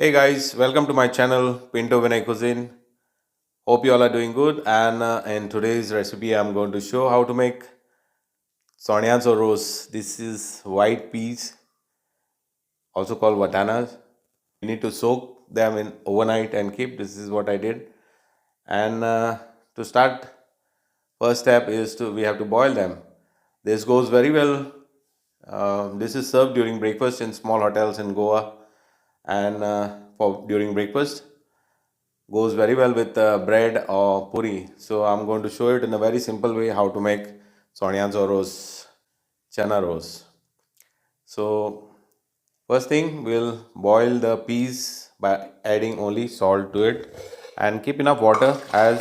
Hey guys, welcome to my channel Pinto Vinay Cuisine. Hope you all are doing good. And in today's recipe, I'm going to show how to make sonias or roast. This is white peas, also called watanas. You need to soak them in overnight and keep. This is what I did. And to start, first step is to we have to boil them. This goes very well. This is served during breakfast in small hotels in Goa, and for during breakfast goes very well with bread or puri. So I'm going to show it in a very simple way how to make sonias or roast, chana roast. So first thing, we'll boil the peas by adding only salt to it and keep enough water, as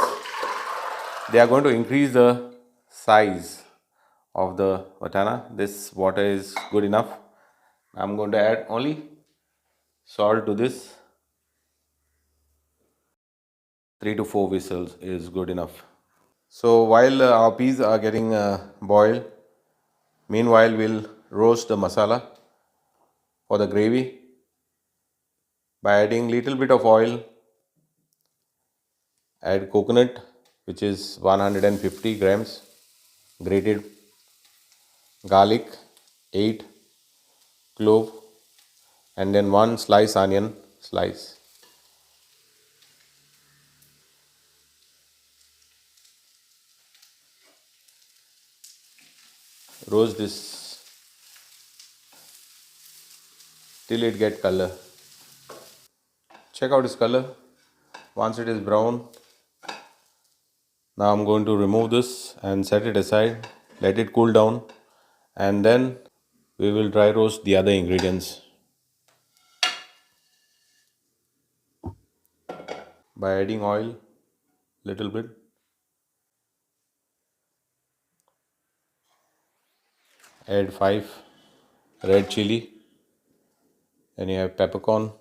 they are going to increase the size of the watana. This water is good enough. I'm going to add only salt to this. 3 to 4 whistles is good enough. So while our peas are getting boiled, meanwhile we'll roast the masala for the gravy by adding little bit of oil. Add coconut, which is 150 grams, grated garlic 8, clove, and then 1 slice onion slice. Roast this till it get color. Check out its color. Once it is brown, now I'm going to remove this and set it aside, let it cool down, and then we will dry roast the other ingredients by adding oil little bit. Add 5 red chilli, then you have peppercorn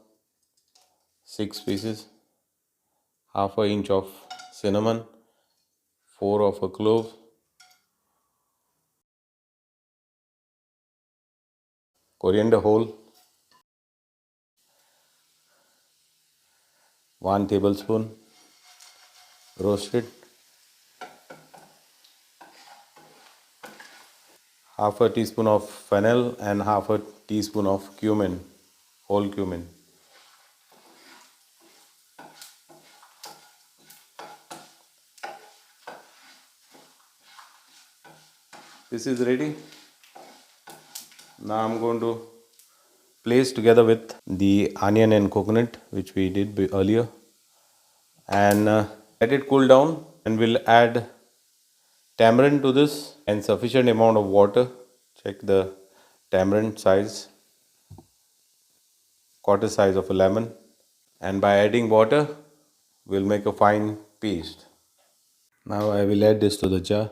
6 pieces, half an inch of cinnamon, 4 of a clove, coriander whole 1 tablespoon roasted, half a teaspoon of fennel and half a teaspoon of cumin, whole cumin. This is ready. Now I'm going to place together with the onion and coconut which we did earlier, and let it cool down, and we'll add tamarind to this and sufficient amount of water. Check the tamarind size, quarter size of a lemon, and by adding water we'll make a fine paste. Now I will add this to the jar,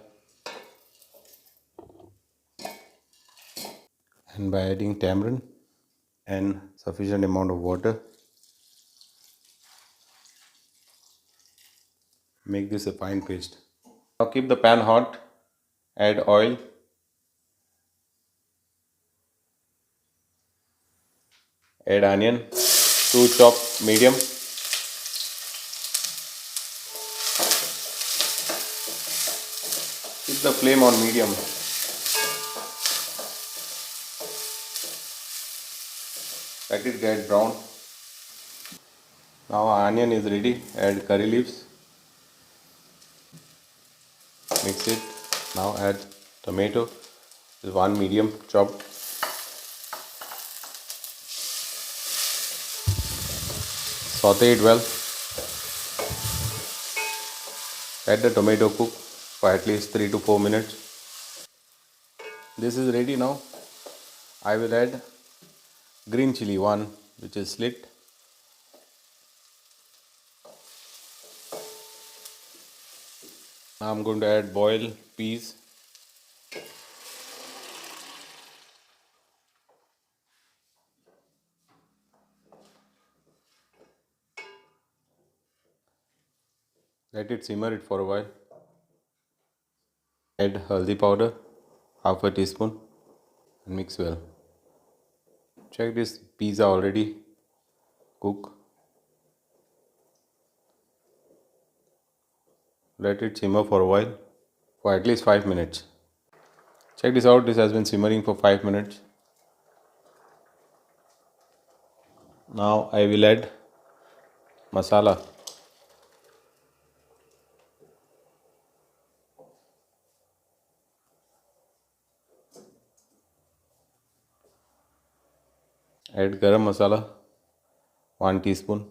and by adding tamarind and sufficient amount of water, make this a fine paste. Now keep the pan hot, add oil, add onion, 2 chopped medium, keep the flame on medium. Let it get brown. Now our onion is ready. Add curry leaves, mix it. Now add tomato, this 1 medium chopped. Saute it well. Let the tomato cook for at least 3 to 4 minutes. This is ready now. I will add green chilli 1, which is slit. Now I'm going to add boiled peas. Let it simmer it for a while. Add haldi powder, half a teaspoon, and mix well. Check this, peas are already cooked. Let it simmer for a while, for at least 5 minutes. Check this out, this has been simmering for 5 minutes. Now I will add masala. Add garam masala, 1 teaspoon,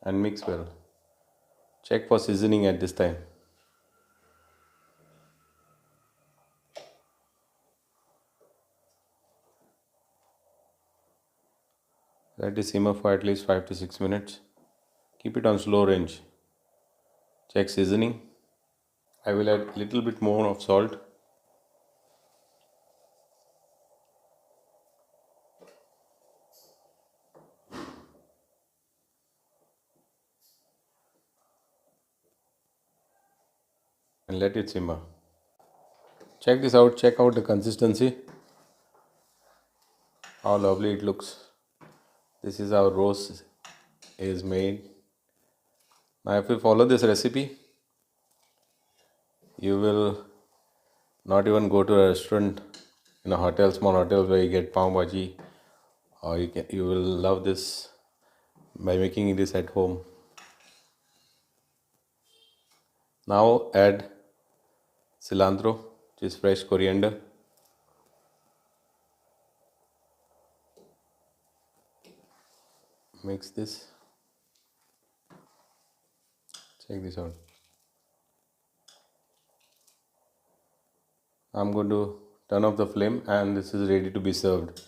and mix well. Check for seasoning at this time. Let it simmer for at least 5 to 6 minutes. Keep it on slow range. Check seasoning. I will add little bit more of salt. And let it simmer. Check this out, check out the consistency. How lovely it looks. This is how roast is made. Now if you follow this recipe, you will not even go to a restaurant in a hotel, small hotel where you get pav bhaji, or you will love this by making this at home. Now add cilantro, which is fresh coriander. Mix this. Check this out. I'm going to turn off the flame and this is ready to be served.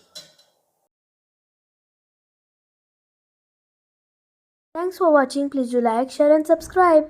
Thanks for watching. Please do like, share and subscribe.